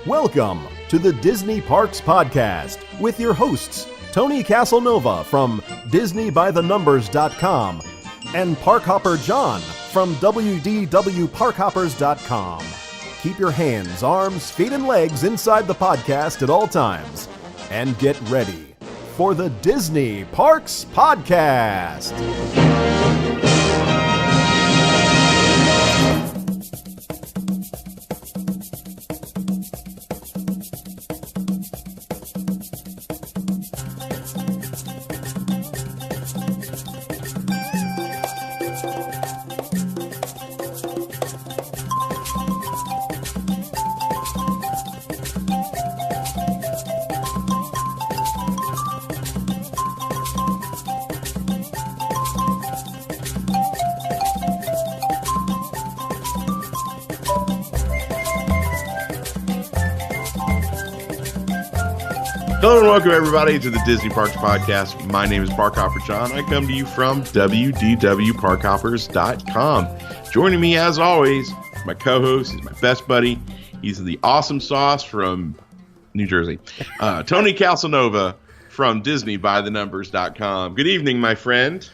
Welcome to the Disney Parks Podcast with your hosts, Tony Caselnova from DisneyByTheNumbers.com and Parkhopper John from WDWParkhoppers.com. Keep your hands, arms, feet, and legs inside the podcast at all times. And get ready for the Disney Parks Podcast. Hello and welcome everybody to the Disney Parks Podcast. My name is Parkhopper John. I come to you from WDWParkhoppers.com. Joining me as always, my co-host, is my best buddy. He's the awesome sauce from New Jersey. Tony Caselnova from DisneyByTheNumbers.com. Good evening, my friend.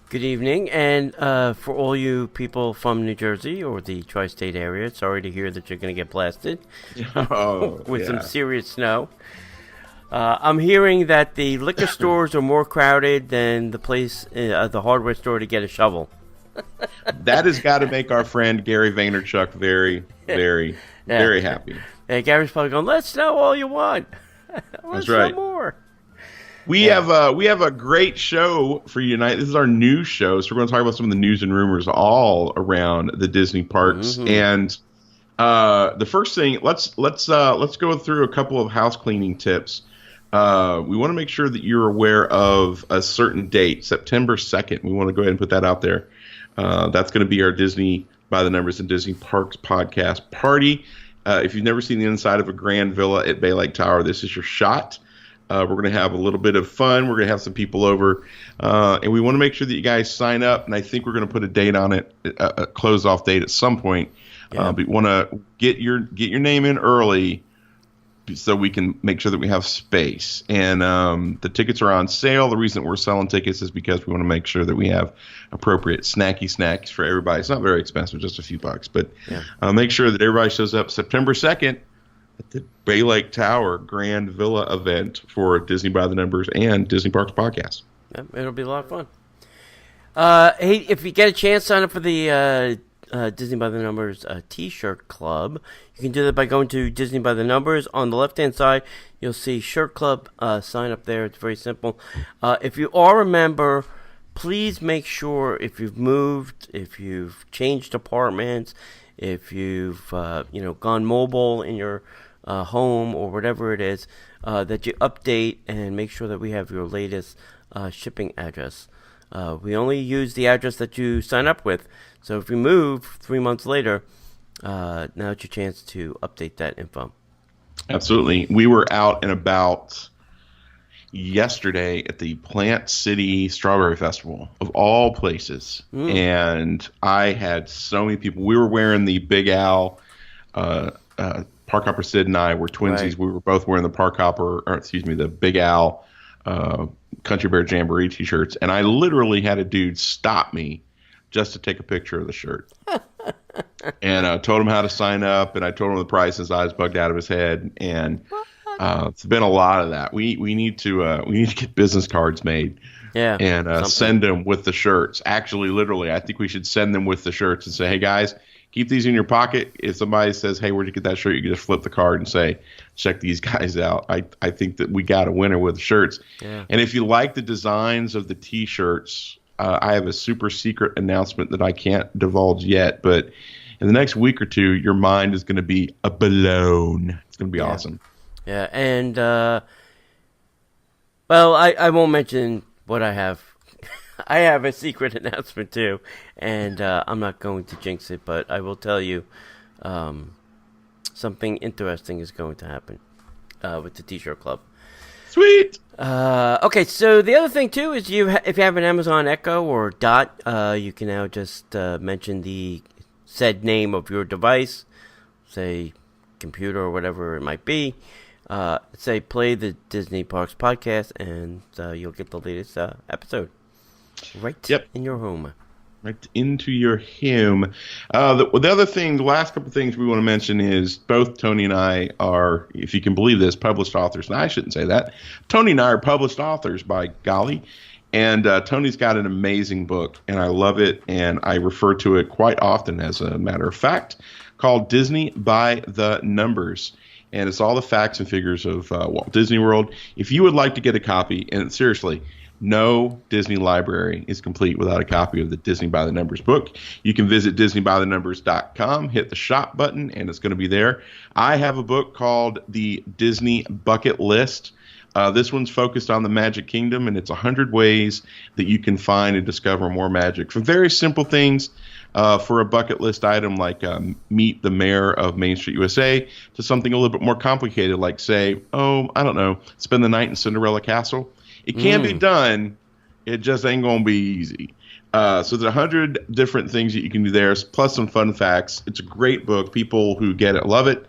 Good evening, and for all you people from New Jersey or the tri-state area, sorry to hear that you're going to get blasted with some serious snow. I'm hearing that the liquor stores are more crowded than the place, the hardware store to get a shovel. That has got to make our friend Gary Vaynerchuk very, very, very happy. And Gary's probably going, "Let's snow all you want." That's right. More. We have a great show for you tonight. This is our news show, so we're going to talk about some of the news and rumors all around the Disney parks. Mm-hmm. And the first thing, let's go through a couple of house cleaning tips. We want to make sure that you're aware of a certain date, September 2nd. We want to go ahead and put that out there. That's going to be our Disney by the Numbers and Disney Parks podcast party. If you've never seen the inside of a grand villa at Bay Lake Tower, this is your shot. We're going to have a little bit of fun. We're going to have some people over. And we want to make sure that you guys sign up. And I think we're going to put a date on it, a close-off date at some point. But we want to get your name in early, so we can make sure that we have space. And the tickets are on sale. The reason we're selling tickets is because we want to make sure that we have appropriate snacky snacks for everybody. It's not very expensive, just a few bucks. But make sure that everybody shows up September 2nd at the Bay Lake Tower Grand Villa event for Disney by the Numbers and Disney Parks Podcast. Yeah, it'll be a lot of fun. Hey, if you get a chance, sign up for the Disney by the Numbers TShirt Club. You can do that by going to Disney by the Numbers. On the left-hand side, you'll see Shirt Club sign up there. It's very simple. If you are a member, please make sure if you've moved, if you've changed apartments, if you've gone mobile in your home or whatever it is, that you update and make sure that we have your latest shipping address. We only use the address that you sign up with. So if you move 3 months later, now's your chance to update that info. Absolutely. We were out and about yesterday at the Plant City Strawberry Festival, of all places. And I had so many people. We were wearing the Big Al, Parkhopper Sid and I were twinsies. Right. We were both wearing the Big Al Country Bear Jamboree t-shirts. And I literally had a dude stop me just to take a picture of the shirt. And I told him how to sign up, and I told him the price. His eyes bugged out of his head. And it's been a lot of that. We need to get business cards made. Yeah. And send them with the shirts. Actually, literally, I think we should send them with the shirts and say, "Hey guys, keep these in your pocket. If somebody says, 'Hey, where'd you get that shirt?' You can just flip the card and say, 'Check these guys out.'" I think that we got a winner with the shirts. Yeah. And if you like the designs of the t-shirts, I have a super secret announcement that I can't divulge yet, but in the next week or two, your mind is going to be blown. It's going to be awesome. Yeah, and I won't mention what I have. I have a secret announcement too, and I'm not going to jinx it, but I will tell you something interesting is going to happen with the T-shirt Club. Sweet. Okay, so the other thing too is if you have an Amazon Echo or Dot, you can now just mention the said name of your device. Say computer or whatever it might be. Say play the Disney Parks podcast, and you'll get the latest episode right in your home. Right into your home. The other thing, the last couple of things we want to mention is both Tony and I are, if you can believe this, published authors. And I shouldn't say that. Tony and I are published authors, by golly. And Tony's got an amazing book, and I love it, and I refer to it quite often, as a matter of fact, called Disney by the Numbers. And it's all the facts and figures of Walt Disney World. If you would like to get a copy, and seriously, no Disney library is complete without a copy of the Disney by the Numbers book. You can visit DisneyByTheNumbers.com, hit the shop button, and it's going to be there. I have a book called The Disney Bucket List. This one's focused on the Magic Kingdom, and it's 100 ways that you can find and discover more magic. From very simple things for a bucket list item like meet the mayor of Main Street, USA, to something a little bit more complicated like, say, spend the night in Cinderella Castle. It can be done. It just ain't going to be easy. So there's 100 different things that you can do there, plus some fun facts. It's a great book. People who get it love it.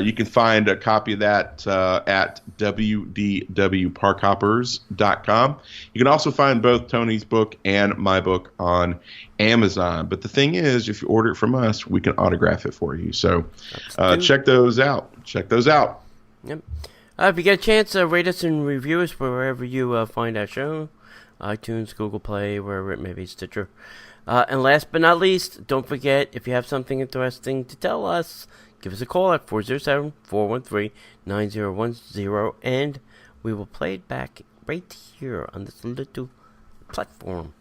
You can find a copy of that at www.parkhoppers.com. You can also find both Tony's book and my book on Amazon. But the thing is, if you order it from us, we can autograph it for you. So check those out. Yep. If you get a chance, rate us and review us wherever you find our show. iTunes, Google Play, wherever it may be, Stitcher. And last but not least, don't forget, if you have something interesting to tell us, give us a call at 407-413-9010, and we will play it back right here on this little platform.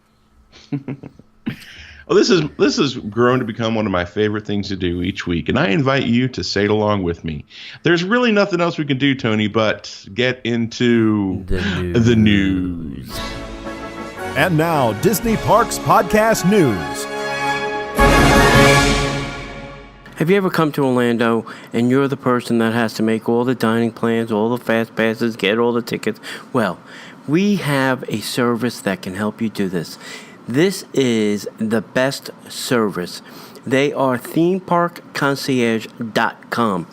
Well, this has grown to become one of my favorite things to do each week, and I invite you to say it along with me. There's really nothing else we can do, Tony, but get into the news. And now, Disney Parks Podcast News. Have you ever come to Orlando and you're the person that has to make all the dining plans, all the fast passes, get all the tickets? Well, we have a service that can help you do this. This is the best service. They are themeparkconcierge.com.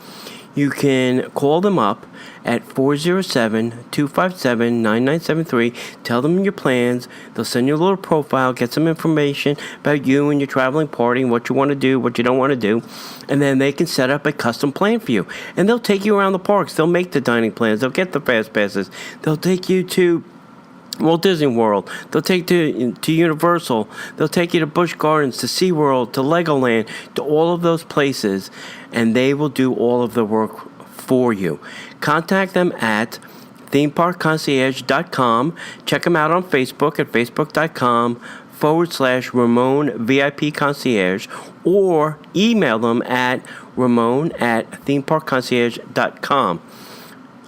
You can call them up at 407-257-9973. Tell them your plans. They'll send you a little profile, get some information about you and your traveling party and what you want to do, what you don't want to do. And then they can set up a custom plan for you. And they'll take you around the parks. They'll make the dining plans. They'll get the fast passes. They'll take you to Walt Disney World. They'll take you to Universal. They'll take you to Busch Gardens, to SeaWorld, to Legoland, to all of those places. And they will do all of the work for you. Contact them at themeparkconcierge.com. Check them out on Facebook at facebook.com/Ramon VIP Concierge, or email them at ramon@themeparkconcierge.com.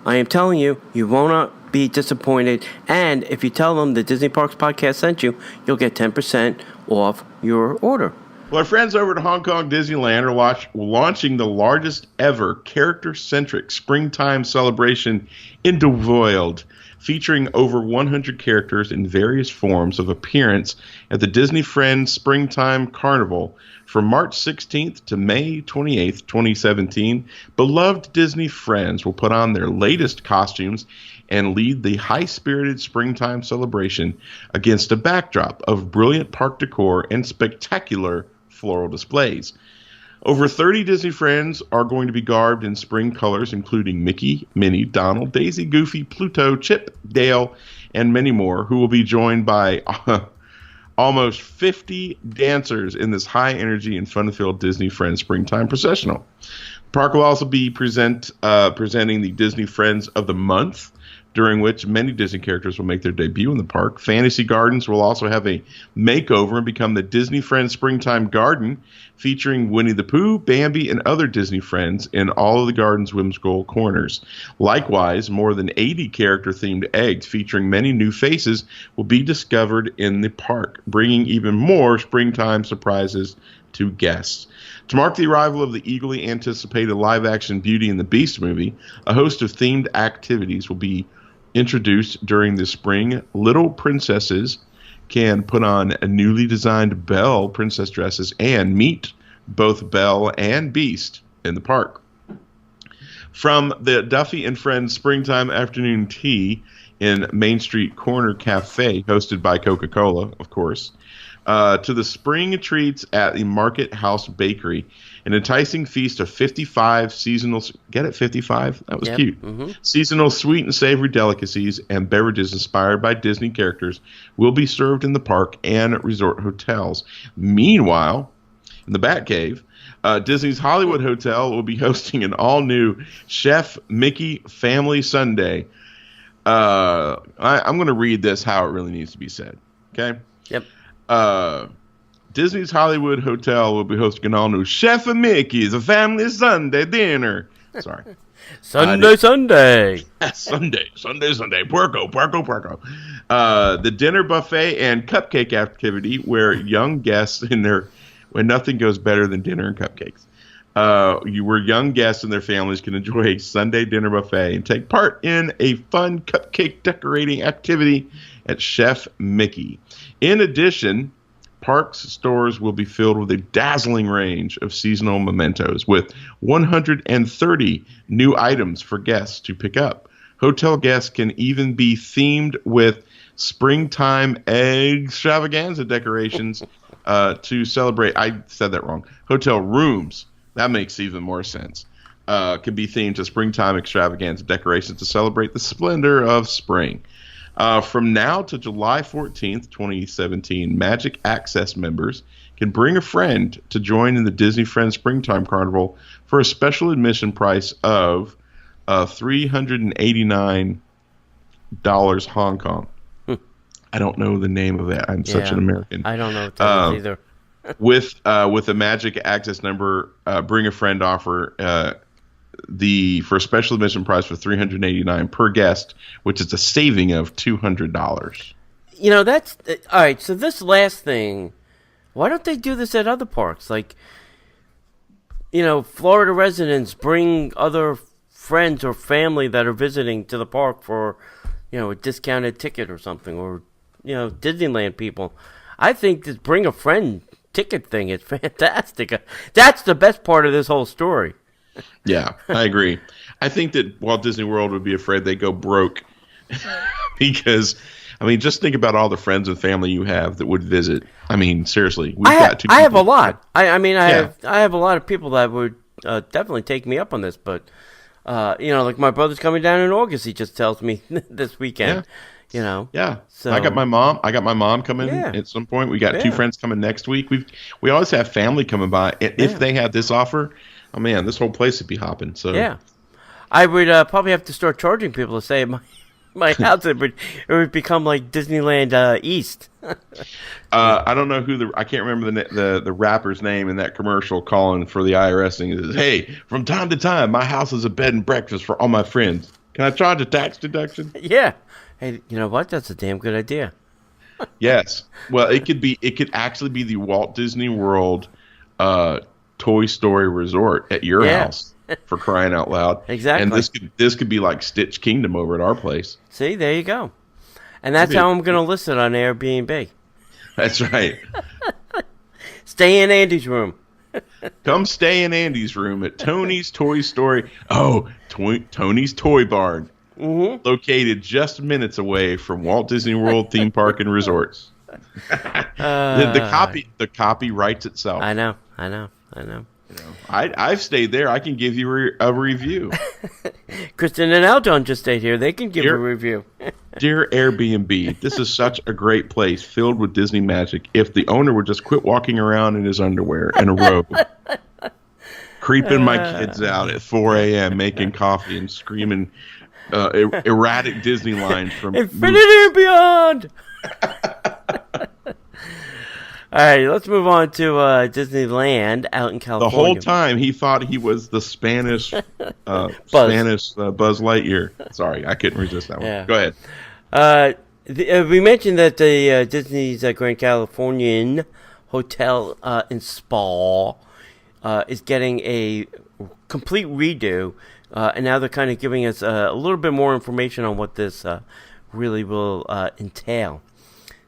I am telling you, you won't be disappointed, and if you tell them the Disney Parks Podcast sent you, you'll get 10% off your order. Well, our friends over at Hong Kong Disneyland are launching the largest ever character-centric springtime celebration in the world, featuring over 100 characters in various forms of appearance at the Disney Friends Springtime Carnival from March 16th to May 28th, 2017. Beloved Disney friends will put on their latest costumes and lead the high-spirited springtime celebration against a backdrop of brilliant park decor and spectacular floral displays. Over 30 Disney friends are going to be garbed in spring colors, including Mickey, Minnie, Donald, Daisy, Goofy, Pluto, Chip, Dale, and many more, who will be joined by almost 50 dancers in this high-energy and fun-filled Disney Friends Springtime Processional. The park will also be presenting the Disney Friends of the Month, during which many Disney characters will make their debut in the park. Fantasy Gardens will also have a makeover and become the Disney Friends Springtime Garden, featuring Winnie the Pooh, Bambi, and other Disney friends in all of the garden's whimsical corners. Likewise, more than 80 character-themed eggs featuring many new faces will be discovered in the park, bringing even more springtime surprises to guests. To mark the arrival of the eagerly anticipated live-action Beauty and the Beast movie, a host of themed activities will be introduced during the spring. Little princesses can put on a newly designed Belle princess dresses and meet both Belle and Beast in the park. From the Duffy and Friends Springtime Afternoon Tea in Main Street Corner Cafe, hosted by Coca-Cola, of course, to the spring treats at the Market House Bakery, an enticing feast of 55 seasonal, get it, 55? That was cute. Mm-hmm. Seasonal sweet and savory delicacies and beverages inspired by Disney characters will be served in the park and resort hotels. Meanwhile, in the Batcave, Disney's Hollywood Hotel will be hosting an all-new Chef Mickey Family Sundae. I'm going to read this how it really needs to be said. Okay? Yep. Disney's Hollywood Hotel will be hosting an all-new Chef Mickey's a Family Sunday dinner. Sorry. Sunday. Puerco. The dinner buffet and cupcake activity where young guests when nothing goes better than dinner and cupcakes. Where young guests and their families can enjoy a Sunday dinner buffet and take part in a fun cupcake decorating activity at Chef Mickey. In addition, Parks stores will be filled with a dazzling range of seasonal mementos with 130 new items for guests to pick up. Hotel guests can even be themed with springtime extravaganza decorations to celebrate. I said that wrong. Hotel rooms, that makes even more sense, can be themed to springtime extravaganza decorations to celebrate the splendor of spring. From now to July 14th, 2017, Magic Access members can bring a friend to join in the Disney Friends Springtime Carnival for a special admission price of $389 Hong Kong. I don't know the name of it. I'm such an American. I don't know what that is either. with a Magic Access number, bring a friend offer for a special admission price for $389 per guest, which is a saving of $200. You know, that's all right. So this last thing, why don't they do this at other parks? Like, you know, Florida residents bring other friends or family that are visiting to the park for, you know, a discounted ticket or something, or, you know, Disneyland people. I think this bring a friend ticket thing is fantastic. That's the best part of this whole story. Yeah, I agree. I think that Walt Disney World would be afraid they go broke because, I mean, just think about all the friends and family you have that would visit. I mean, seriously, I have a lot. I have a lot of people that would definitely take me up on this, but you know, like my brother's coming down in August. He just tells me this weekend. Yeah. You know. Yeah. So I got my mom coming at some point. We got two friends coming next week. We always have family coming by. If they had this offer, oh man, this whole place would be hopping. So yeah, I would probably have to start charging people to stay at my house. It would become like Disneyland East. I don't know I can't remember the rapper's name in that commercial calling for the IRS thing. It says, "Hey, from time to time, my house is a bed and breakfast for all my friends. Can I charge a tax deduction?" Yeah. Hey, you know what? That's a damn good idea. Yes. Well, it could actually be the Walt Disney World Toy Story Resort at your house, for crying out loud. Exactly. And this could be like Stitch Kingdom over at our place. See, there you go. And that's how I'm going to list it on Airbnb. That's right. Stay in Andy's room. Come stay in Andy's room at Tony's Toy Story. Oh, Tony's Toy Barn. Mm-hmm. Located just minutes away from Walt Disney World Theme Park and Resorts. The copy writes itself. I know. You know, I've stayed there. I can give you a review. Kristen and Aljon just stayed here. They can give a review. Dear Airbnb, this is such a great place filled with Disney magic. If the owner would just quit walking around in his underwear and a robe, creeping my kids out at 4 a.m., making coffee and screaming erratic Disney lines from Infinity and Beyond. All right, let's move on to Disneyland out in California. The whole time he thought he was the Spanish Buzz Lightyear. Sorry, I couldn't resist that one. Yeah. Go ahead. We mentioned that the Disney's Grand Californian Hotel and Spa is getting a complete redo, and now they're kind of giving us a little bit more information on what this really will entail.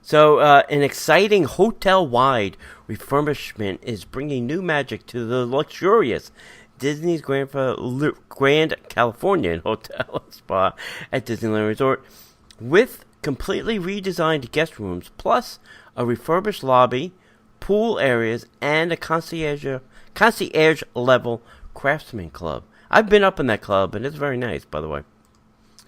So, an exciting hotel-wide refurbishment is bringing new magic to the luxurious Disney's Grand Californian Hotel and Spa at Disneyland Resort with completely redesigned guest rooms, plus a refurbished lobby, pool areas, and a concierge level craftsman club. I've been up in that club, and it's very nice, by the way.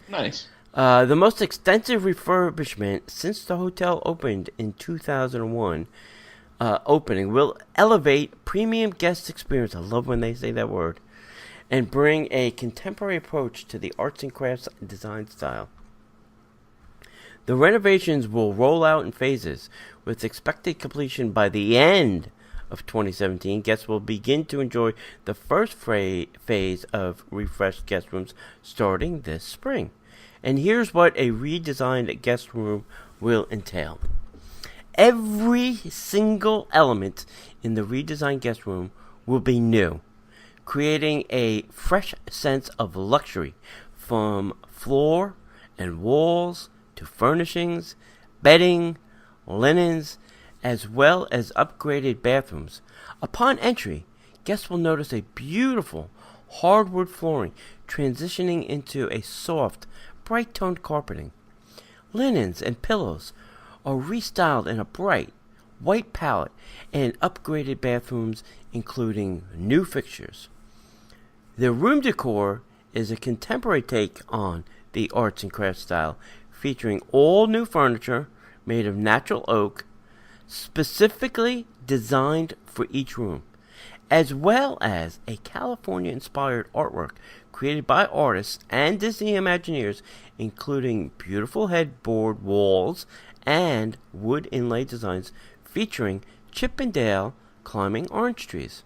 Nice. The most extensive refurbishment since the hotel opened in 2001 opening will elevate premium guest experience. I love when they say that word. And bring a contemporary approach to the arts and crafts design style. The renovations will roll out in phases, with expected completion by the end of 2017. Guests will begin to enjoy the first phase of refreshed guest rooms starting this spring. And here's what a redesigned guest room will entail. Every single element in the redesigned guest room will be new, creating a fresh sense of luxury, from floor and walls to furnishings, bedding, linens, as well as upgraded bathrooms. Upon entry, guests will notice a beautiful hardwood flooring transitioning into a soft, bright-toned carpeting. Linens and pillows are restyled in a bright, white palette and upgraded bathrooms, including new fixtures. The room decor is a contemporary take on the arts and crafts style, featuring all new furniture made of natural oak, specifically designed for each room, as well as a California-inspired artwork created by artists and Disney Imagineers, including beautiful headboard walls and wood inlay designs featuring Chip and Dale climbing orange trees.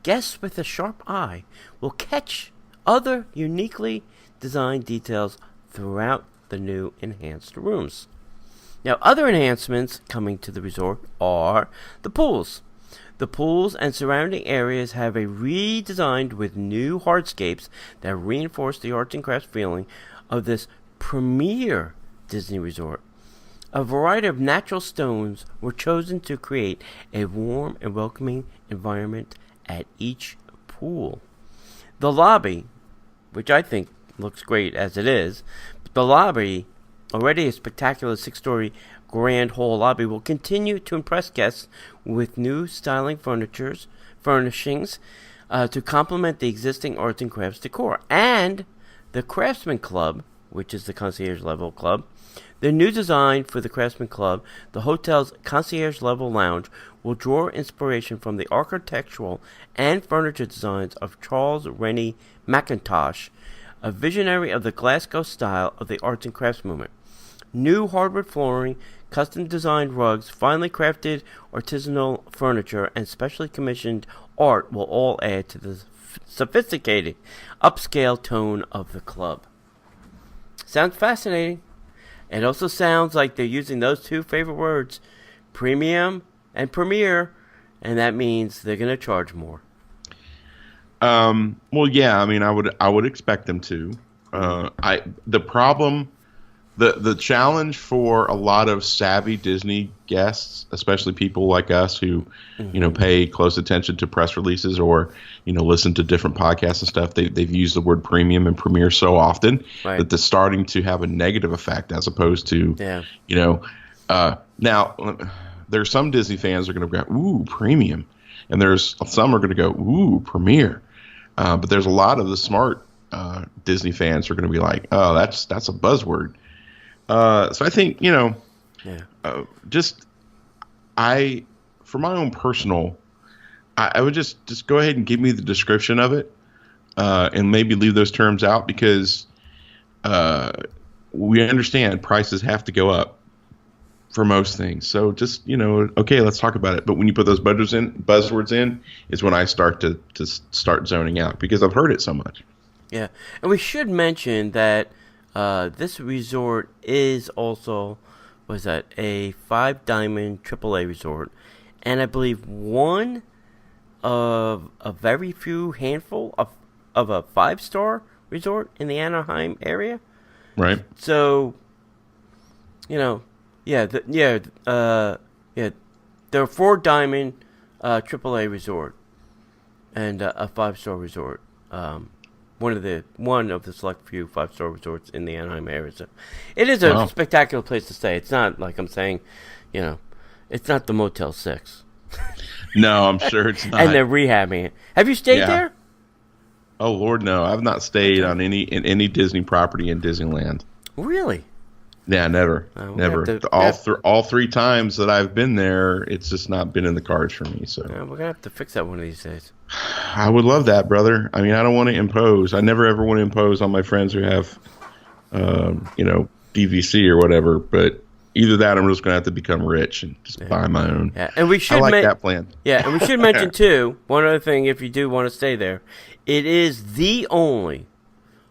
Guests with a sharp eye will catch other uniquely designed details throughout the new enhanced rooms. Now, other enhancements coming to the resort are the pools. The pools and surrounding areas have a redesigned with new hardscapes that reinforce the arts and crafts feeling of this premier Disney resort. A variety of natural stones were chosen to create a warm and welcoming environment at each pool. The lobby, which I think looks great as it is, but the lobby, already a spectacular 6-story grand hall lobby, will continue to impress guests with new styling furnishings to complement the existing arts and crafts decor. And the Craftsman Club, which is the concierge level club, the new design for the Craftsman Club, the hotel's concierge level lounge, will draw inspiration from the architectural and furniture designs of Charles Rennie Mackintosh, a visionary of the Glasgow style of the arts and crafts movement. New hardwood flooring, custom designed rugs, finely crafted artisanal furniture, and specially commissioned art will all add to the sophisticated, upscale tone of the club. Sounds fascinating. It also sounds like they're using those two favorite words, premium and premier, and that means they're going to charge more. Well, yeah, I mean, I would expect them to. The challenge for a lot of savvy Disney guests, especially people like us who, pay close attention to press releases or, listen to different podcasts and stuff, they've used the word premium and premier so often that they're starting to have a negative effect as opposed to, now there's some Disney fans are going to go, ooh, premium. And there's some are going to go, ooh, premier. But there's a lot of the smart Disney fans who are going to be like, oh, that's a buzzword. So I think, for my own personal, I would just go ahead and give me the description of it, and maybe leave those terms out because we understand prices have to go up for most things. So just, okay, let's talk about it. But when you put those buzzwords in is when I start to start zoning out because I've heard it so much. Yeah. And we should mention that this resort is also, a 5-diamond AAA resort, and I believe one of a very few handful of a 5-star resort in the Anaheim area. Right. So, they're a 4-diamond AAA resort. and a 5-star resort. One of the select few 5-star resorts in the Anaheim area. So it is a spectacular place to stay. It's not like I'm saying, it's not the Motel 6. No, I'm sure it's not. And they're rehabbing it. Have you stayed there? Oh Lord, no! I've not stayed on any Disney property in Disneyland. Really? Yeah, never. All 3 times that I've been there, it's just not been in the cards for me. So we're gonna have to fix that one of these days. I would love that, brother. I mean, I don't want to impose. I never ever want to impose on my friends who have, DVC or whatever. But either that, or I'm just gonna have to become rich and just buy my own. Yeah, and we should I like that plan. Yeah, and we should mention too, one other thing. If you do want to stay there, it is the only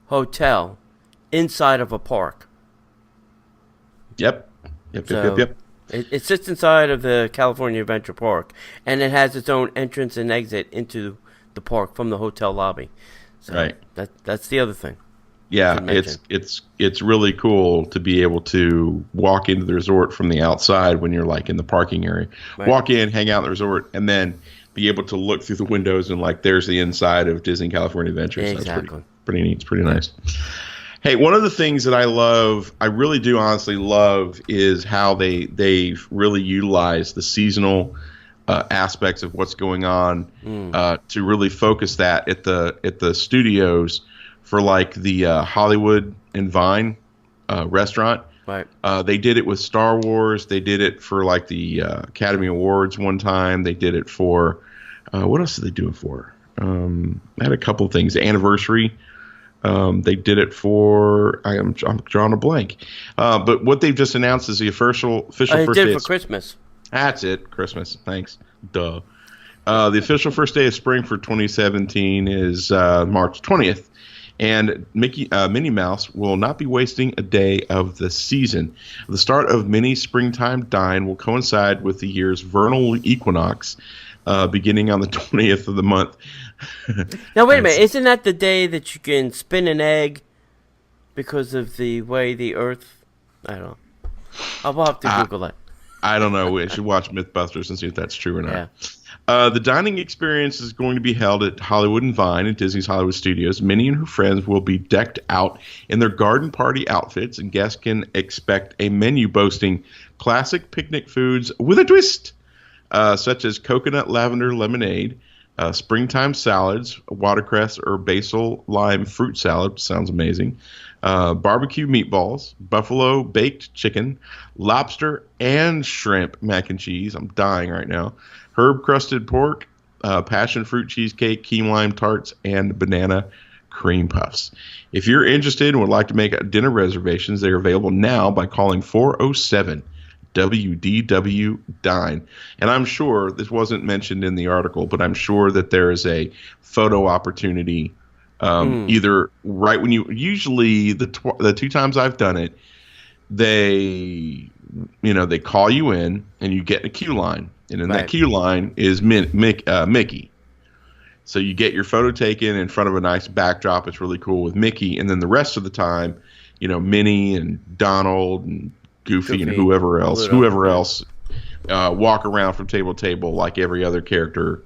hotel inside of a park. Yep. It sits inside of the California Adventure Park, and it has its own entrance and exit into the park from the hotel lobby. So right. That's the other thing. Yeah, it's really cool to be able to walk into the resort from the outside when you're like in the parking area. Right. Walk in, hang out in the resort, and then be able to look through the windows and like there's the inside of Disney California Adventure. Exactly. So that's pretty neat. It's pretty nice. Hey, one of the things that I really do honestly love, is how they really utilize the seasonal aspects of what's going on to really focus that at the studios for like the Hollywood and Vine restaurant. Right. They did it with Star Wars. They did it for like the Academy Awards one time. They did it for what else did they do it for? They had a couple of things. The anniversary. They did it for I'm drawing a blank. But what they've just announced is the official first day. They did it for Christmas. That's it. Christmas. Thanks. Duh. The official first day of spring for 2017 is March 20th. And Minnie Mouse will not be wasting a day of the season. The start of Minnie's Springtime Dine will coincide with the year's vernal equinox, beginning on the 20th of the month. Now, wait a minute. Isn't that the day that you can spin an egg because of the way the Earth... I don't know. I'll have to Google that. I don't know. We should watch Mythbusters and see if that's true or not. Yeah. The dining experience is going to be held at Hollywood and Vine at Disney's Hollywood Studios. Minnie and her friends will be decked out in their garden party outfits, and guests can expect a menu boasting classic picnic foods with a twist, such as coconut lavender lemonade, springtime salads, watercress or basil lime fruit salad. Sounds amazing. Barbecue meatballs, buffalo baked chicken, lobster and shrimp mac and cheese. I'm dying right now. Herb crusted pork, passion fruit cheesecake, key lime tarts, and banana cream puffs. If you're interested and would like to make dinner reservations, they are available now by calling 407 WDW Dine. And I'm sure this wasn't mentioned in the article, but I'm sure that there is a photo opportunity either right when you usually the 2 times I've done it, they call you in and you get in a queue line, and in that queue line is Mickey. So you get your photo taken in front of a nice backdrop. It's really cool with Mickey, and then the rest of the time, Minnie and Donald and Goofy and whoever else walk around from table to table like every other character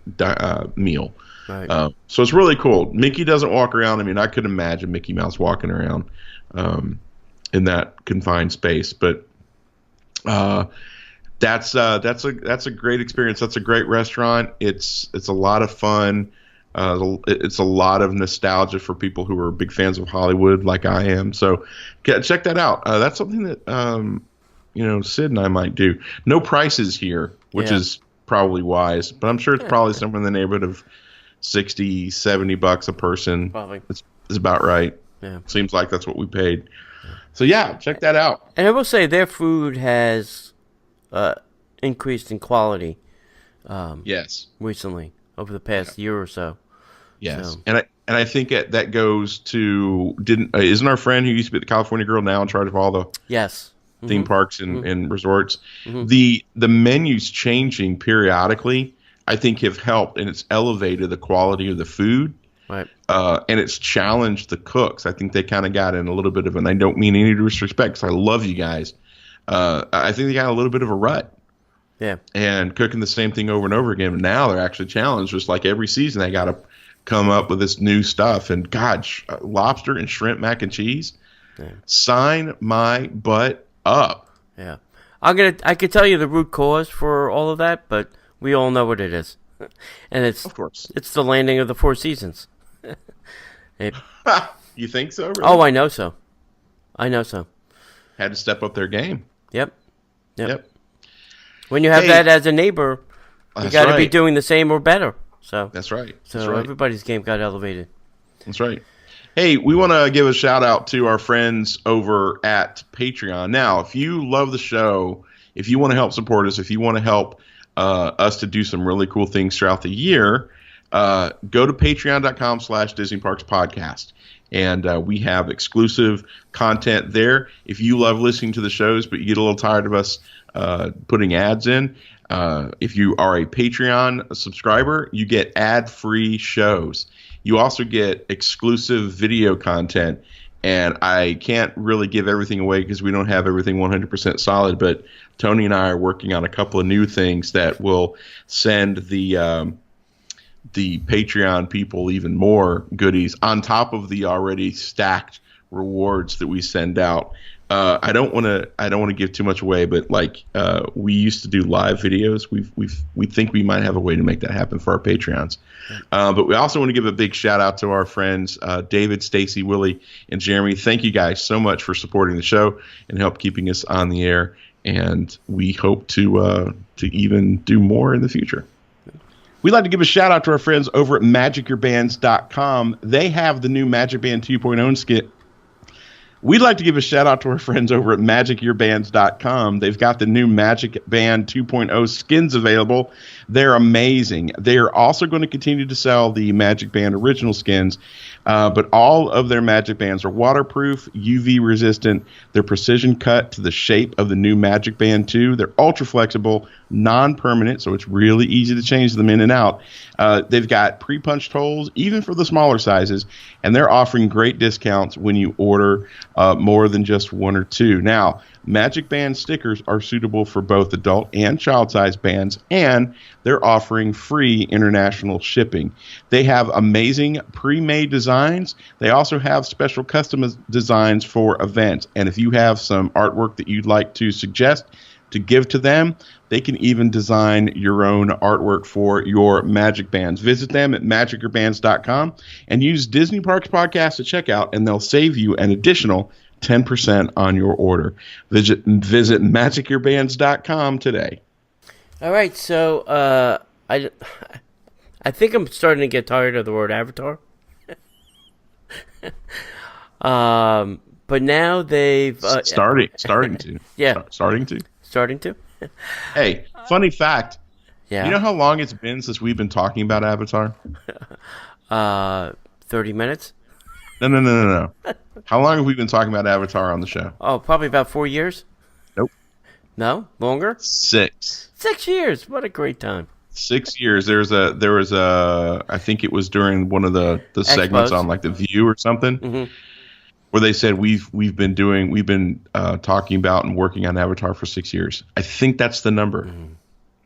meal. Right. So it's really cool. Mickey doesn't walk around. I mean, I could imagine Mickey Mouse walking around in that confined space, but that's a great experience. That's a great restaurant. It's a lot of fun. It's a lot of nostalgia for people who are big fans of Hollywood, like I am. So check that out. That's something that Sid and I might do. No prices here, which is probably wise, but I'm sure it's probably somewhere in the neighborhood of $60, $70 a person. Probably. It's about right. Yeah. Seems like that's what we paid. So check that out. And I will say their food has increased in quality. Yes. Recently, over the past year or so. Yes. So. And I think that goes to isn't our friend who used to be the California girl now in charge of all the theme parks and resorts? Mm-hmm. The menus changing periodically, I think, have helped, and it's elevated the quality of the food. Right. And it's challenged the cooks. I think they kind of got in a little bit of, and I don't mean any disrespect because I love you guys. I think they got a little bit of a rut. Yeah. And cooking the same thing over and over again. Now they're actually challenged. Just like every season, they got to come up with this new stuff. And God, lobster and shrimp mac and cheese, sign my butt up. Yeah, I could tell you the root cause for all of that, but we all know what it is, and of course it's the landing of the Four Seasons. You think so? Really? Oh, I know so. Had to step up their game. Yep. When you have that as a neighbor, you got to be doing the same or better. So that's right. So everybody's game got elevated. That's right. Hey, we want to give a shout out to our friends over at Patreon. Now, if you love the show, if you want to help support us, if you want to help us to do some really cool things throughout the year, go to patreon.com/Disney Parks Podcast. And we have exclusive content there. If you love listening to the shows, but you get a little tired of us putting ads in, if you are a Patreon subscriber, you get ad-free shows. You also get exclusive video content. And I can't really give everything away because we don't have everything 100% solid. But Tony and I are working on a couple of new things that will send the Patreon people even more goodies on top of the already stacked rewards that we send out. I don't want to give too much away, but we used to do live videos. We think we might have a way to make that happen for our Patreons. But we also want to give a big shout out to our friends David, Stacy, Willie, and Jeremy. Thank you guys so much for supporting the show and help keeping us on the air. And we hope to even do more in the future. We'd like to give a shout out to our friends over at MagicYourBands.com. They have the new Magic Band 2.0 skit. We'd like to give a shout out to our friends over at MagicYourBands.com. They've got the new Magic Band 2.0 skins available. They're amazing. They are also going to continue to sell the Magic Band original skins, but all of their Magic Bands are waterproof, UV resistant. They're precision cut to the shape of the new Magic Band 2. They're ultra flexible, non-permanent, so it's really easy to change them in and out. They've got pre-punched holes, even for the smaller sizes, and they're offering great discounts when you order more than just one or two. Now, Magic Band stickers are suitable for both adult and child-sized bands, and they're offering free international shipping. They have amazing pre-made designs. They also have special custom designs for events, and if you have some artwork that you'd like to suggest to give to them, they can even design your own artwork for your Magic Bands. Visit them at MagicYourBands.com and use Disney Parks Podcast at checkout, and they'll save you an additional 10% on your order. Visit MagicYourBands.com today. All right, so I think I'm starting to get tired of the word Avatar. But now they've starting to. Yeah. Starting to. Hey, funny fact. Yeah. You know how long it's been since we've been talking about Avatar? 30 minutes? No. How long have we been talking about Avatar on the show? Oh, probably about 4 years. Nope. No? Longer? 6. 6 years. What a great time. 6 years. There was a I think it was during one of the segments on like The View or something. Mm-hmm. Where they said we've been talking about and working on Avatar for 6 years. I think that's the number. Mm-hmm.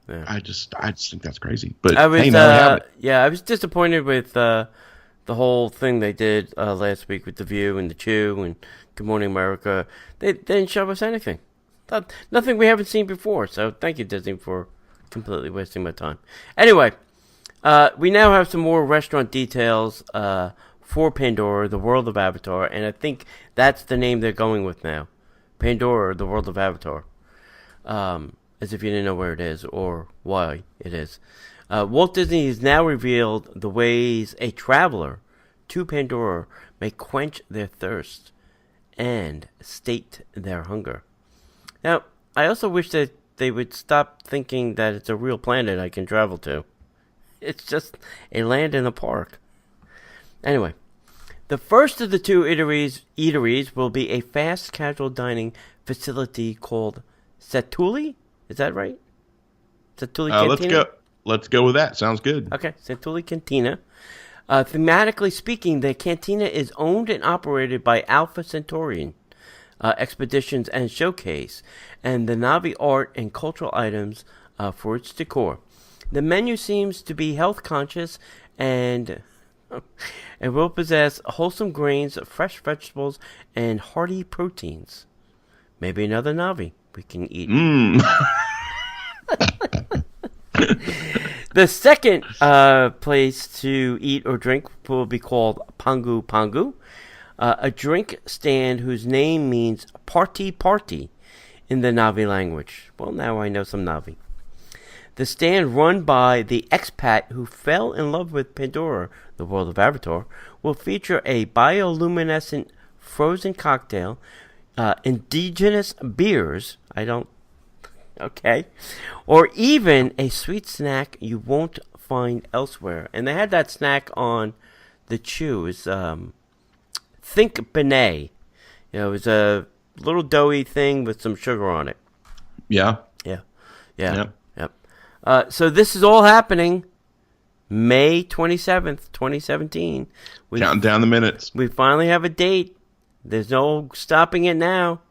Yeah. I just think that's crazy. But now we have it. Yeah, I was disappointed with the whole thing they did last week with The View and The Chew and Good Morning America. They didn't show us anything. Nothing we haven't seen before. So thank you, Disney, for completely wasting my time. Anyway, we now have some more restaurant details for Pandora, the World of Avatar, and I think that's the name they're going with now. Pandora, the World of Avatar. As if you didn't know where it is or why it is. Walt Disney has now revealed the ways a traveler to Pandora may quench their thirst and sate their hunger. Now, I also wish that they would stop thinking that it's a real planet I can travel to. It's just a land in a park. Anyway, the first of the two eateries will be a fast casual dining facility called Satuli. Is that right? Satuli Cantina? Let's go with that. Sounds good. Okay, Satuli Cantina. Thematically speaking, the cantina is owned and operated by Alpha Centaurian Expeditions and Showcase, and the Navi art and cultural items for its decor. The menu seems to be health conscious and It will possess wholesome grains, fresh vegetables, and hearty proteins. Maybe another Navi we can eat. The second place to eat or drink will be called Pangu Pangu, a drink stand whose name means party in the Navi language. Well, now I know some Navi. The stand, run by the expat who fell in love with Pandora, the world of Avatar, will feature a bioluminescent frozen cocktail, indigenous beers, or even a sweet snack you won't find elsewhere. And they had that snack on the chew. It's Think Benet. It was a little doughy thing with some sugar on it. Yeah. Yep. So this is all happening May 27th, 2017. Counting down the minutes. We finally have a date. There's no stopping it now.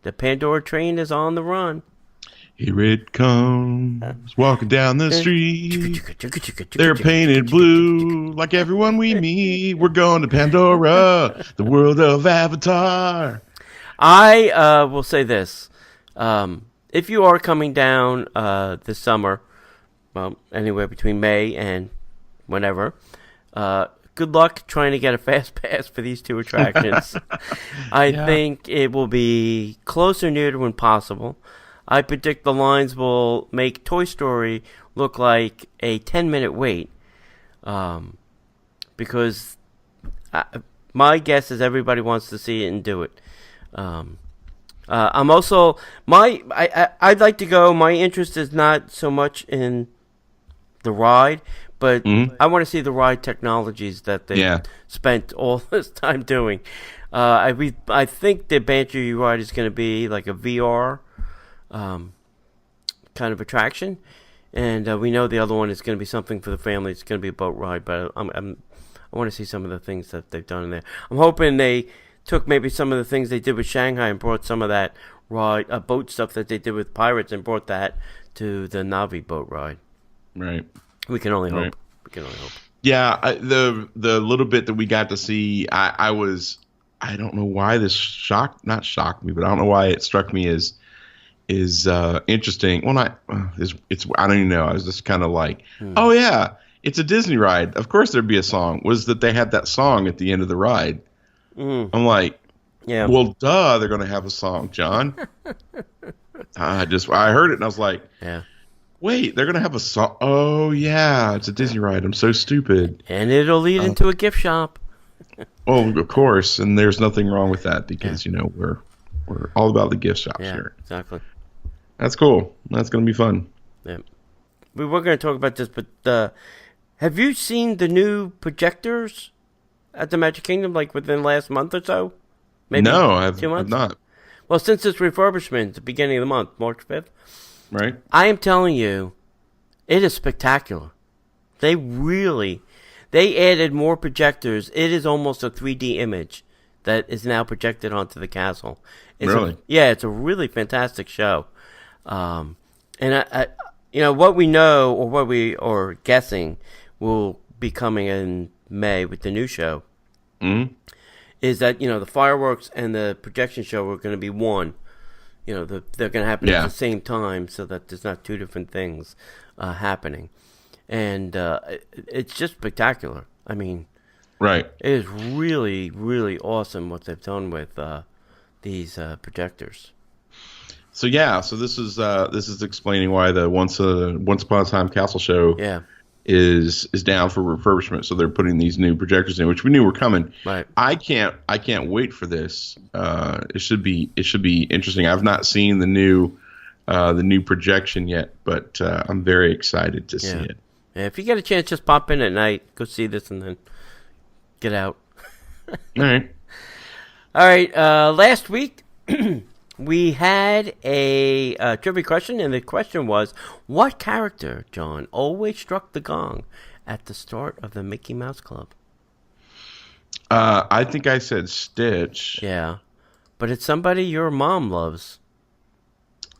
The Pandora train is on the run. Here it comes, walking down the street. They're painted blue, like everyone we meet. We're going to Pandora, the world of Avatar. I will say this. If you are coming down this summer, well, anywhere between May and whenever, good luck trying to get a fast pass for these two attractions. I think it will be close or near to impossible. I predict the lines will make Toy Story look like a 10-minute wait. Because my guess is everybody wants to see it and do it. I'm also I'd like to go. My interest is not so much in the ride, but I want to see the ride technologies that they spent all this time doing. I think the Banshee ride is going to be like a VR kind of attraction, and we know the other one is going to be something for the family. It's going to be a boat ride, but I want to see some of the things that they've done in there. I'm hoping they took maybe some of the things they did with Shanghai and brought some of that ride, boat stuff that they did with Pirates, and brought that to the Navi boat ride. Right. We can only hope. Right. We can only hope. Yeah, the little bit that we got to see, I don't know why this not shocked me, but I don't know why it struck me as interesting. Well, it's I don't even know. I was just kind of like, oh yeah, it's a Disney ride. Of course there'd be a song. Was that they had that song at the end of the ride? I'm like, well, duh, they're gonna have a song, John. I heard it and I was like, wait, they're gonna have a song? Oh yeah, it's a Disney ride. I'm so stupid. And it'll lead into a gift shop. Oh, of course, and there's nothing wrong with that because we're all about the gift shops here. Exactly. That's cool. That's going to be fun. Yeah. We were going to talk about this, but have you seen the new projectors at the Magic Kingdom, like within the last month or so? Maybe no, I've 2 months? not. Well, since its refurbishment at the beginning of the month, March 5th. Right. I am telling you, it is spectacular. They added more projectors. It is almost a 3D image that is now projected onto the castle. Really? It's a really fantastic show. And I what we know or what we are guessing will be coming in May with the new show is that the fireworks and the projection show are going to be one. They're going to happen at the same time, so that there's not two different things happening. And it's just spectacular. I mean, right? It is really, really awesome what they've done with these projectors. So this is explaining why the Once Upon a Time Castle show is down for refurbishment. So they're putting these new projectors in, which we knew were coming. Right. I can't wait for this. It should be interesting. I've not seen the new projection yet, but I'm very excited to see it. Yeah, if you get a chance, just pop in at night, go see this, and then get out. All right. Last week we had a trivia question, and the question was, what character, John, always struck the gong at the start of the Mickey Mouse Club? I think I said Stitch. Yeah, but it's somebody your mom loves.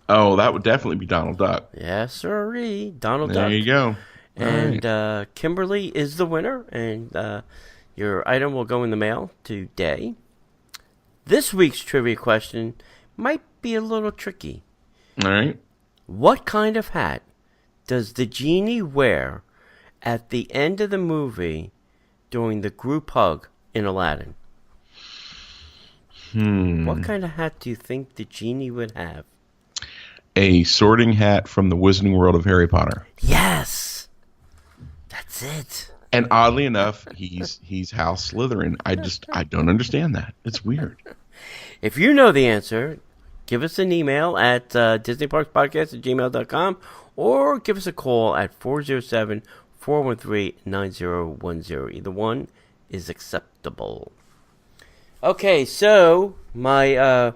Oh, that would definitely be Donald Duck. Yes, sirree. Donald Duck. There you go. And Kimberly is the winner, and your item will go in the mail today. This week's trivia question might be a little tricky. All right. What kind of hat does the genie wear at the end of the movie during the group hug in Aladdin? What kind of hat do you think the genie would have? A sorting hat from the Wizarding World of Harry Potter. Yes! That's it. And oddly enough, he's House Slytherin. I don't understand that. It's weird. If you know the answer, give us an email at DisneyParksPodcast@gmail.com or give us a call at 407-413-9010. Either one is acceptable. Okay, so my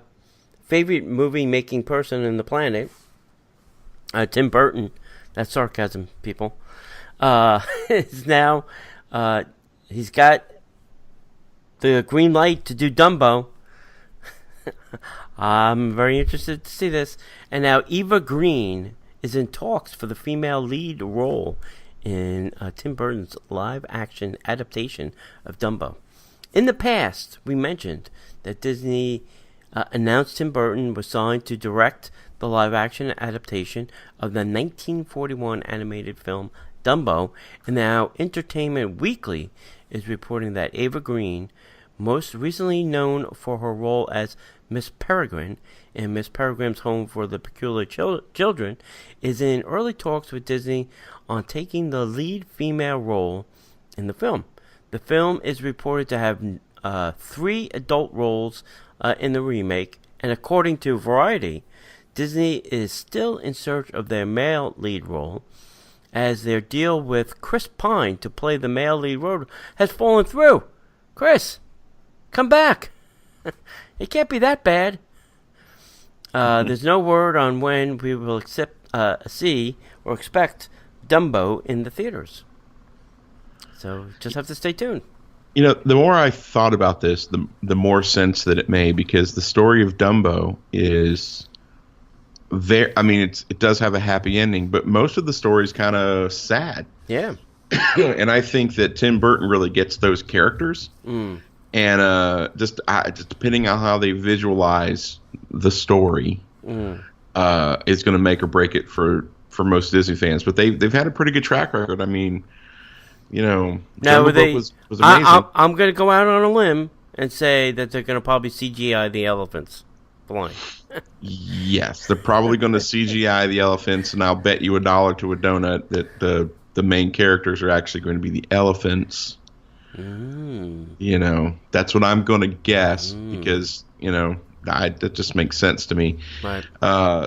favorite movie-making person in the planet, Tim Burton, that's sarcasm, people, is now, he's got the green light to do Dumbo. I'm very interested to see this. And now Eva Green is in talks for the female lead role in Tim Burton's live-action adaptation of Dumbo. In the past, we mentioned that Disney announced Tim Burton was signed to direct the live-action adaptation of the 1941 animated film Dumbo, and now Entertainment Weekly is reporting that Eva Green, most recently known for her role as Miss Peregrine in Miss Peregrine's Home for the Peculiar Children, is in early talks with Disney on taking the lead female role in the film. The film is reported to have 3 adult roles in the remake, and according to Variety, Disney is still in search of their male lead role, as their deal with Chris Pine to play the male lead role has fallen through. Chris, come back. It can't be that bad. There's no word on when we will see or expect Dumbo in the theaters. So just have to stay tuned. You know, the more I thought about this, the more sense that it made, because the story of Dumbo is very, I mean, it does have a happy ending, but most of the story is kind of sad. Yeah. And I think that Tim Burton really gets those characters. And just depending on how they visualize the story, is going to make or break it for most Disney fans. But they've had a pretty good track record. I mean, you know, now was amazing. I'm going to go out on a limb and say that they're going to probably CGI the elephants blind. Yes, they're probably going to CGI the elephants, and I'll bet you $1 to a donut that the main characters are actually going to be the elephants. You know, that's what I'm going to guess, because, you know, that just makes sense to me. Right.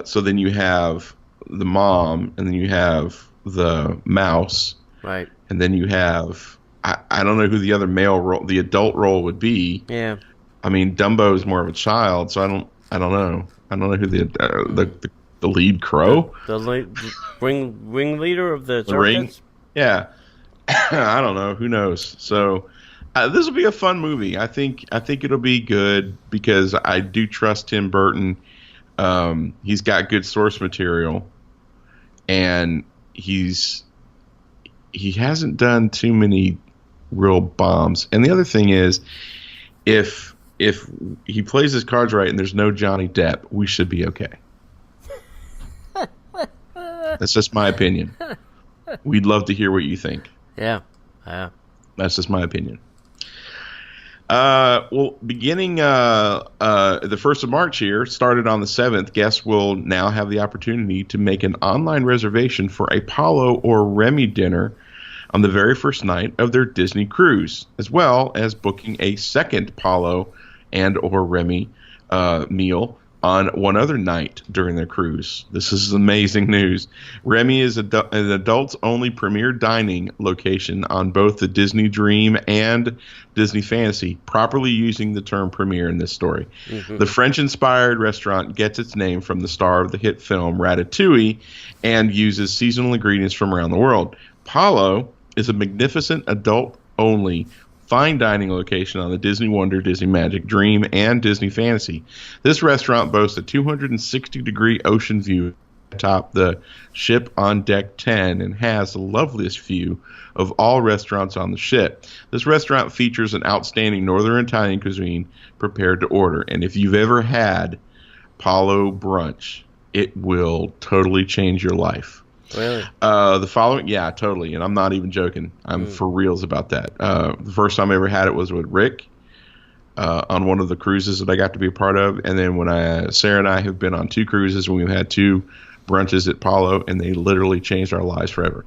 So then you have the mom, and then you have the mouse. Right. And then you have, I don't know who the other male role, the adult role would be. Yeah. I mean, Dumbo is more of a child, so I don't know. I don't know who the lead crow. The ring leader of the ring. Yeah. I don't know. Who knows? So this will be a fun movie. I think it'll be good, because I do trust Tim Burton. He's got good source material, and he hasn't done too many real bombs. And the other thing is, if he plays his cards right and there's no Johnny Depp, we should be okay. That's just my opinion. We'd love to hear what you think. Yeah. That's just my opinion. Well, beginning the 1st of March here, started on the 7th, guests will now have the opportunity to make an online reservation for a Paolo or Remy dinner on the very first night of their Disney cruise, as well as booking a second Paolo and or Remy meal on one other night during their cruise. This is amazing news. Remy is an adults-only premier dining location on both the Disney Dream and Disney Fantasy, properly using the term premier in this story. The French-inspired restaurant gets its name from the star of the hit film Ratatouille and uses seasonal ingredients from around the world. Paolo is a magnificent adult-only fine dining location on the Disney Wonder, Disney Magic, Dream, and Disney Fantasy. This restaurant boasts a 260-degree ocean view atop the ship on deck 10 and has the loveliest view of all restaurants on the ship. This restaurant features an outstanding Northern Italian cuisine prepared to order. And if you've ever had Paolo brunch, it will totally change your life. Really? The following, yeah, totally. And I'm not even joking. I'm for reals about that. The first time I ever had it was with Rick on one of the cruises that I got to be a part of. And then when Sarah and I have been on 2 cruises, and we've had 2 brunches at Paolo, and they literally changed our lives forever.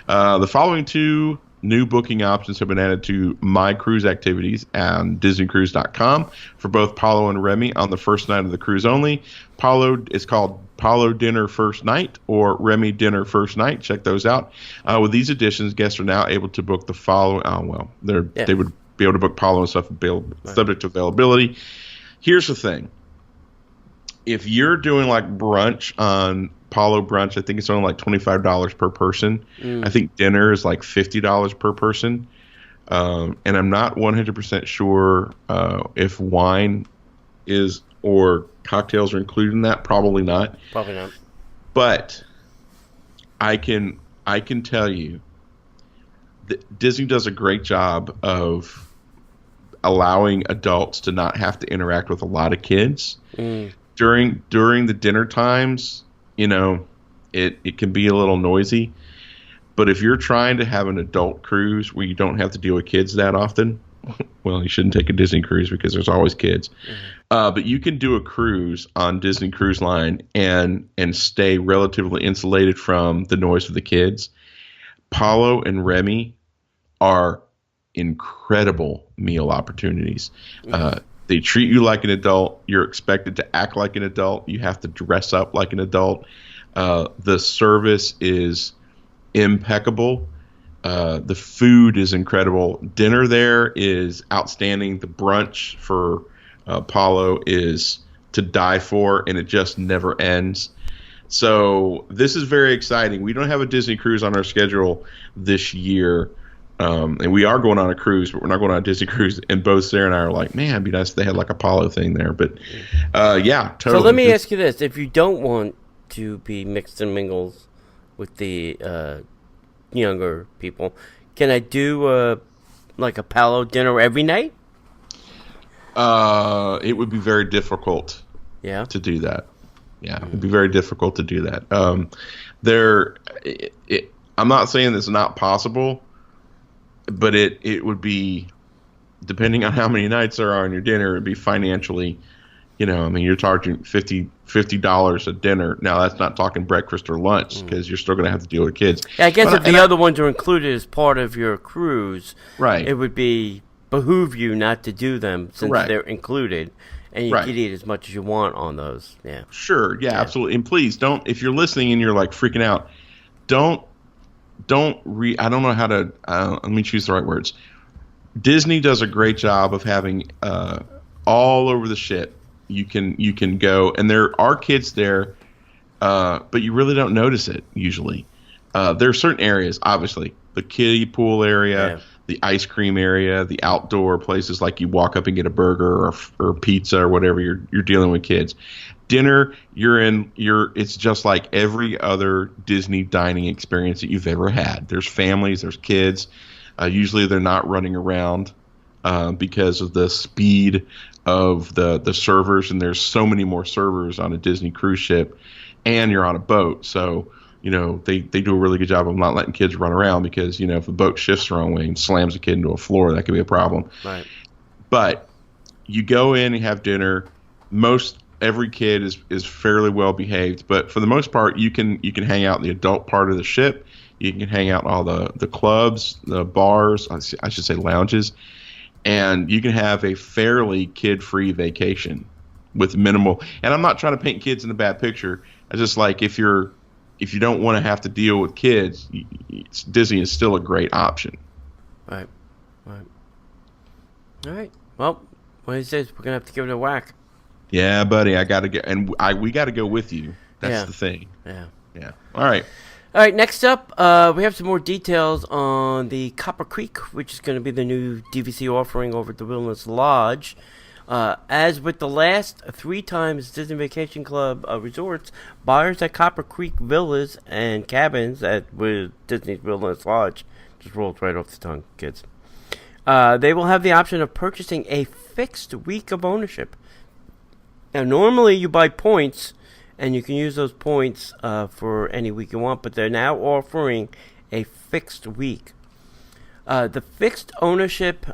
The following 2 new booking options have been added to My Cruise Activities on DisneyCruise.com for both Paolo and Remy on the first night of the cruise only. Paolo is called Paolo Dinner First Night or Remy Dinner First Night. Check those out. With these additions, guests are now able to book the following. They would be able to book Paolo and stuff subject to availability. Here's the thing. If you're doing like brunch on Paolo brunch, I think it's only like $25 per person. I think dinner is like $50 per person. And I'm not 100% sure if wine is or cocktails are included in that. Probably not. Probably not. But I can tell you that Disney does a great job of allowing adults to not have to interact with a lot of kids. During the dinner times, you know, it can be a little noisy. But if you're trying to have an adult cruise where you don't have to deal with kids that often, well, you shouldn't take a Disney cruise because there's always kids. But you can do a cruise on Disney Cruise Line and stay relatively insulated from the noise of the kids. Paolo and Remy are incredible meal opportunities. They treat you like an adult. You're expected to act like an adult. You have to dress up like an adult. The service is impeccable. The food is incredible. Dinner there is outstanding. The brunch for Paolo is to die for, and it just never ends. So this is very exciting. We don't have a Disney cruise on our schedule this year. And we are going on a cruise, but we're not going on a Disney cruise. And both Sarah and I are like, man, it'd be nice if they had like a Apollo thing there. But yeah, totally. So let me ask you this. If you don't want to be mixed and mingles with the younger people, can I do like a Paolo dinner every night? It would be very difficult to do that. Yeah, it'd be very difficult to do that. I'm not saying it's not possible. But it would be, depending on how many nights there are on your dinner, it'd be financially, you know, I mean, you're charging $50 a dinner. Now, that's not talking breakfast or lunch because you're still going to have to deal with kids. Yeah, I guess if the other ones are included as part of your cruise, right, it would behoove you not to do them since they're included. And you could eat as much as you want on those. Yeah. Sure. Yeah, absolutely. And please don't, if you're listening and you're like freaking out, I don't know how to, let me choose the right words. Disney does a great job of having all over the ship. You can go, and there are kids there, but you really don't notice it usually. There are certain areas, obviously, the kiddie pool area, the ice cream area, the outdoor places like you walk up and get a burger or pizza or whatever. You're dealing with kids. Dinner, it's just like every other Disney dining experience that you've ever had. There's families, there's kids. Usually they're not running around because of the speed of the servers, and there's so many more servers on a Disney cruise ship, and you're on a boat. So, you know, they do a really good job of not letting kids run around because, you know, if a boat shifts the wrong way and slams a kid into a floor, that could be a problem. Right. But you go in and have dinner. Every kid is fairly well behaved, but for the most part, you can hang out in the adult part of the ship. You can hang out in all the clubs, the bars, I should say lounges, and you can have a fairly kid-free vacation with minimal. And I'm not trying to paint kids in a bad picture. I just like if you don't want to have to deal with kids, Disney is still a great option. Right. All right. Well, what he says, we're gonna have to give it a whack. Yeah, buddy, I gotta go, and we gotta go with you. That's the thing. Yeah. All right. Next up, we have some more details on the Copper Creek, which is going to be the new DVC offering over at the Rivlin Lodge. As with the last 3 times Disney Vacation Club resorts, buyers at Copper Creek Villas and Cabins with Disney's Rivlin Lodge, just rolled right off the tongue, kids. They will have the option of purchasing a fixed week of ownership. Now, normally you buy points, and you can use those points for any week you want, but they're now offering a fixed week. The fixed ownership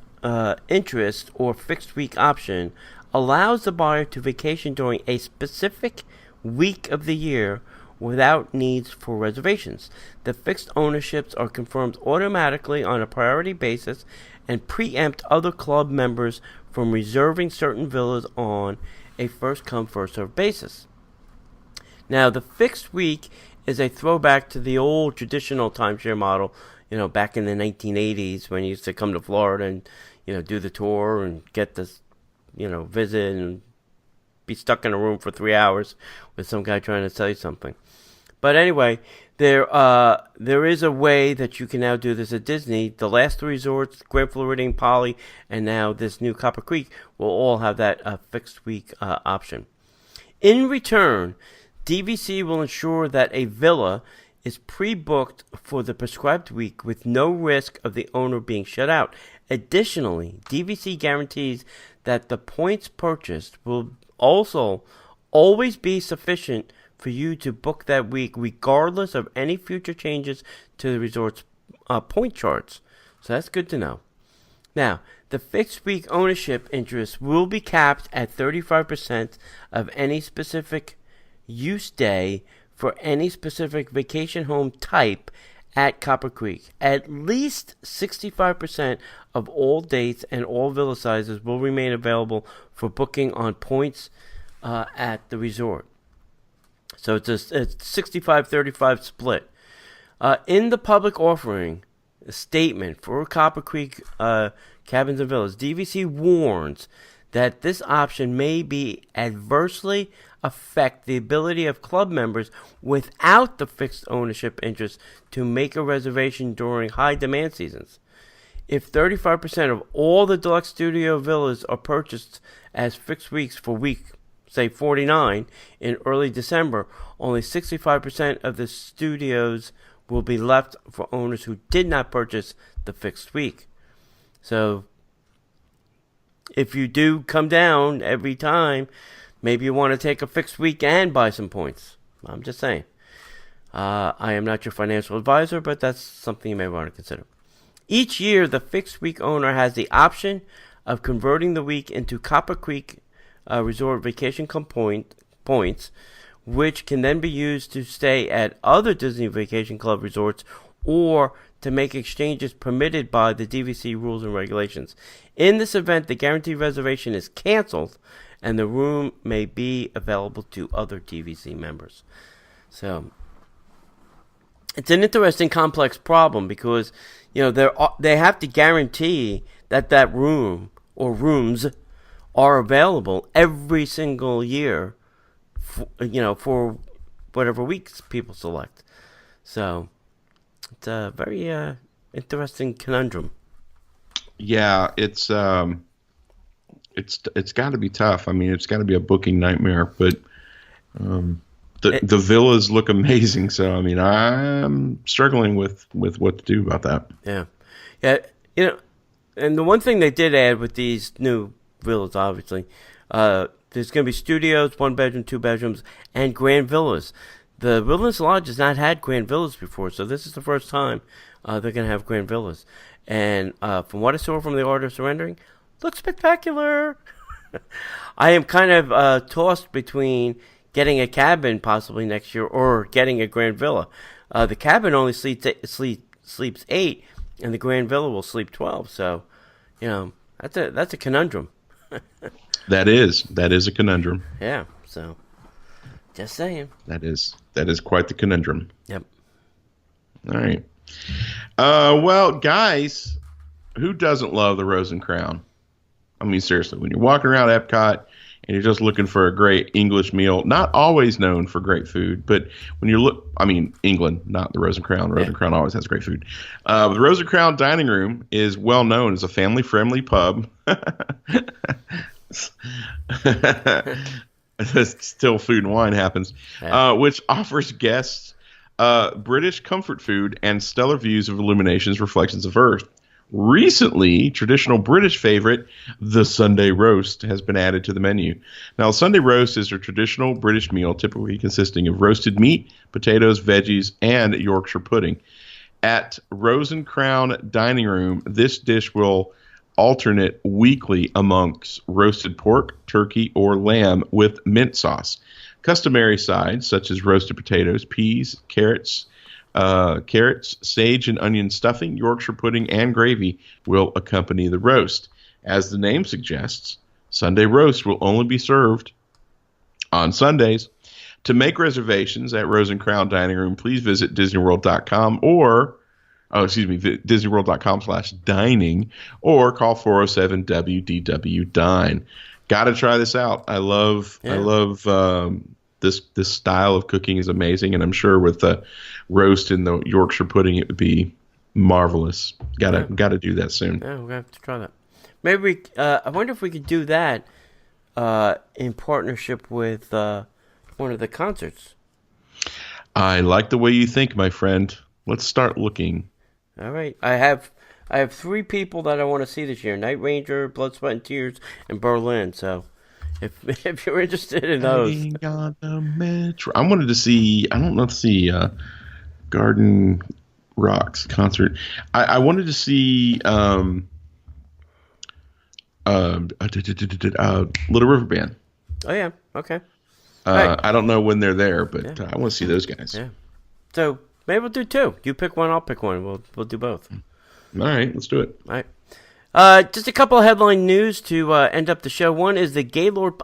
interest or fixed week option allows the buyer to vacation during a specific week of the year without needs for reservations. The fixed ownerships are confirmed automatically on a priority basis and preempt other club members from reserving certain villas on a first-come, first-served basis. Now, the fixed week is a throwback to the old traditional timeshare model, back in the 1980s when you used to come to Florida and, do the tour and get this, visit and be stuck in a room for 3 hours with some guy trying to sell you something. But anyway, there is a way that you can now do this at Disney. The last 3 resorts, Grand Floridian, Poly, and now this new Copper Creek, will all have that fixed week option. In return, DVC will ensure that a villa is pre-booked for the prescribed week with no risk of the owner being shut out. Additionally, DVC guarantees that the points purchased will also always be sufficient for you to book that week, regardless of any future changes to the resort's point charts. So that's good to know. Now, the fixed week ownership interest will be capped at 35% of any specific use day for any specific vacation home type at Copper Creek. At least 65% of all dates and all villa sizes will remain available for booking on points at the resort. So it's a 65-35 split. In the public offering statement for Copper Creek Cabins and Villas, DVC warns that this option may be adversely affect the ability of club members without the fixed ownership interest to make a reservation during high demand seasons. If 35% of all the deluxe studio villas are purchased as fixed weeks for week, say 49, in early December, only 65% of the studios will be left for owners who did not purchase the fixed week. So, if you do come down every time, maybe you want to take a fixed week and buy some points. I'm just saying. I am not your financial advisor, but that's something you may want to consider. Each year, the fixed week owner has the option of converting the week into Copper Creek Resort Vacation Club points, which can then be used to stay at other Disney Vacation Club resorts or to make exchanges permitted by the DVC rules and regulations. In this event, the guaranteed reservation is canceled and the room may be available to other DVC members. So, it's an interesting, complex problem because, they have to guarantee that room or rooms are available every single year, for whatever weeks people select. So, it's a very interesting conundrum. Yeah, it's got to be tough. I mean, it's got to be a booking nightmare. But the villas look amazing. So, I mean, I'm struggling with what to do about that. Yeah. And the one thing they did add with these new villas, obviously, there's going to be studios, 1 bedroom, 2 bedrooms, and grand villas. The Rivlin Lodge has not had grand villas before, so this is the first time they're going to have grand villas. And from what I saw from the order of surrendering, looks spectacular. I am kind of tossed between getting a cabin possibly next year or getting a grand villa. The cabin only sleeps 8, and the grand villa will sleep 12. So, that's a conundrum. That is a conundrum. Yeah. So, just saying. That is quite the conundrum. Yep. All right. Well, guys, who doesn't love the Rose and Crown? I mean, seriously, when you're walking around Epcot and you're just looking for a great English meal, not always known for great food, but when you England, not the Rose and Crown. The Rose and Crown always has great food. The Rose and Crown dining room is well known as a family-friendly pub. Still food and wine happens, Yeah. which offers guests British comfort food and stellar views of Illuminations' reflections of Earth. Recently, traditional British favorite, the Sunday roast, has been added to the menu. Now, Sunday roast is a traditional British meal typically consisting of roasted meat, potatoes, veggies, and Yorkshire pudding. At Rose and Crown Dining Room, this dish will alternate weekly amongst roasted pork, turkey, or lamb with mint sauce. Customary sides such as roasted potatoes, peas, carrots, sage and onion stuffing, Yorkshire pudding, and gravy will accompany the roast. As the name suggests, Sunday roast will only be served on Sundays. To make reservations at Rose and Crown Dining Room, please visit DisneyWorld.com DisneyWorld.com/dining or call 407-WDW-DINE. Got to try this out. I love this style of cooking is amazing, and I'm sure with the roast and the Yorkshire pudding, it would be marvelous. Got to do that soon. Yeah, we're gonna have to try that. Maybe I wonder if we could do that in partnership with one of the concerts. I like the way you think, my friend. Let's start looking. All right, I have 3 people that I want to see this year: Night Ranger, Blood, Sweat, and Tears, and Berlin. So, if you're interested in those, on the metro. I wanted to see. I don't know to see Garden Rocks concert. I wanted to see Little River Band. Oh yeah, okay. Right. I don't know when they're there, but I want to see those guys. Yeah. So maybe we'll do 2. You pick one, I'll pick one. We'll do both. All right, let's do it. All right. Just a couple of headline news to end up the show. One is the Gaylord.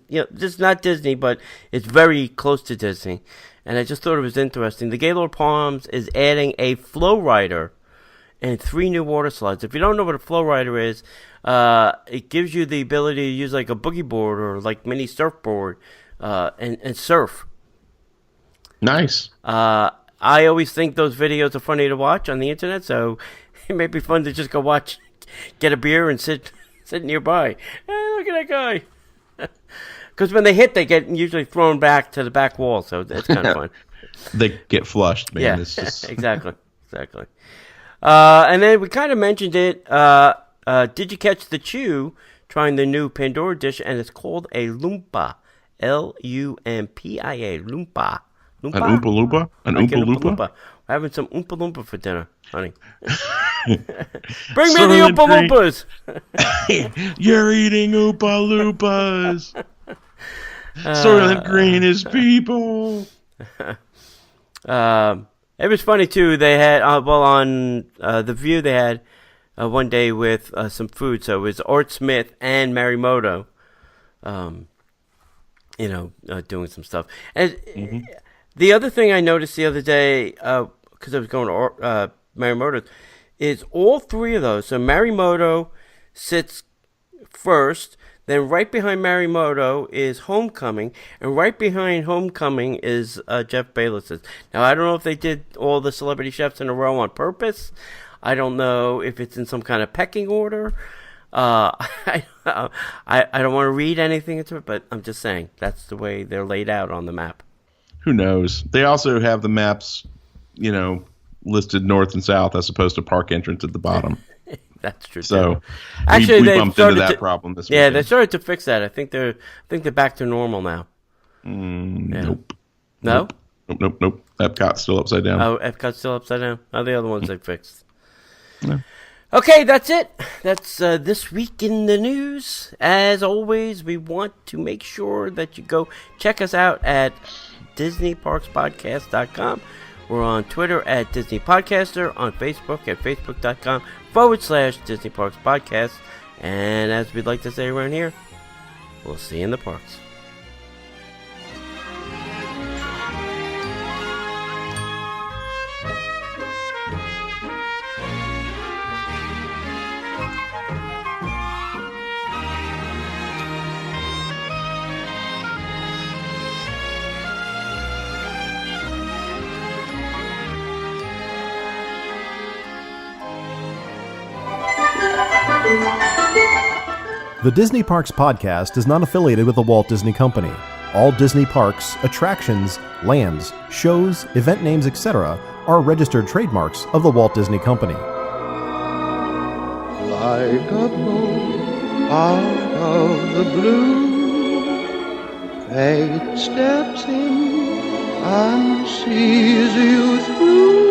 This is not Disney, but it's very close to Disney, and I just thought it was interesting. The Gaylord Palms is adding a flow rider and 3 new water slides. If you don't know what a flow rider is, it gives you the ability to use like a boogie board or like mini surfboard and surf. Nice. I always think those videos are funny to watch on the internet, so it may be fun to just go watch, get a beer, and sit nearby. Hey, look at that guy. Because when they hit, they get usually thrown back to the back wall, so that's kind of fun. They get flushed, man. Yeah, It's just... exactly. And then we kind of mentioned it. Did you catch the Chew trying the new Pandora dish, and it's called a Loompa. Lumpia. Loompa. An Oompa Loompa? An Oompa Loompa? We're having some Oompa Loompa for dinner, honey. Bring me the Oompa Loompas! You're eating Oompa Loompas! Soylent Green is people! It was funny, too. They had, on The View, they had one day with some food. So it was Art Smith and Marimoto, doing some stuff. And the other thing I noticed the other day, because I was going to Marimoto, is all 3 of those. So Marimoto sits first, then right behind Marimoto is Homecoming, and right behind Homecoming is Jeff Bezos. Now, I don't know if they did all the celebrity chefs in a row on purpose. I don't know if it's in some kind of pecking order. I don't want to read anything into it, but I'm just saying that's the way they're laid out on the map. Who knows? They also have the maps, listed north and south as opposed to park entrance at the bottom. That's true. So actually, we bumped into that problem this weekend. Yeah, they started to fix that. I think they're back to normal now. Nope. No? Nope. Epcot's still upside down. Oh, Epcot's still upside down. Oh, the other ones they fixed. No. Okay, that's it. That's this week in the news. As always, we want to make sure that you go check us out at DisneyParksPodcast.com. We're on Twitter at Disney Podcaster, on Facebook at Facebook.com/Disney Parks Podcast. And as we'd like to say around here, we'll see you in the parks. The Disney Parks Podcast is not affiliated with the Walt Disney Company. All Disney parks, attractions, lands, shows, event names, etc. are registered trademarks of the Walt Disney Company. Like a bolt out of the blue, fate steps in and sees you through.